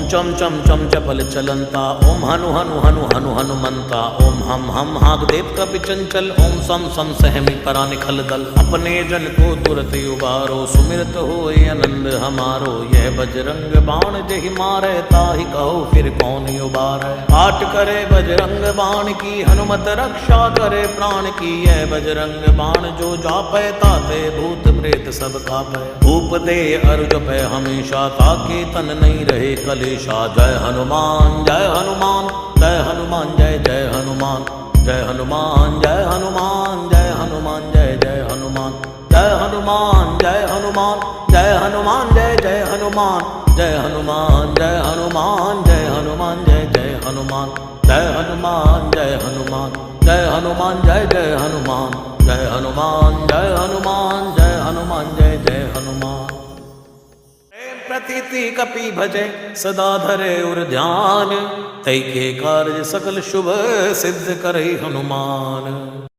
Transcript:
चम चम चम चपल चलंता, ओम हनु हनु हनु हनु हनुमंता, ओम हम हागदेव कपि चंचल, ओम सम सम सहमी परा निखल दल। अपने जन को तुरत उबारो, सुमिरत होए आनंद हमारो। यह बजरंग बाण जहि मारे, ताहि कहो फिर कौन उबारे। पाठ करे बजरंग बाण की, हनुमत रक्षा करे प्राण की। यह बजरंग बाण जो जापै, ताते भूत प्रेत सब कापै। धूप दे अरु जपै हमेशा, ताके तन नहीं रहे कलेशा। जय हनुमान जय हनुमान जय हनुमान जय जय हनुमान। जय हनुमान जय हनुमान जय हनुमान जय जय हनुमान। जय हनुमान जय हनुमान जय हनुमान जय जय हनुमान। जय हनुमान जय हनुमान जय हनुमान जय जय हनुमान। जय हनुमान जय हनुमान जय हनुमान जय जय हनुमान। जय हनुमान जय हनुमान जय हनुमान जय जय हनुमान। प्रतीति कपि भजे सदा धरे उर ध्यान, तै के कार्य सकल शुभ सिद्ध करे हनुमान।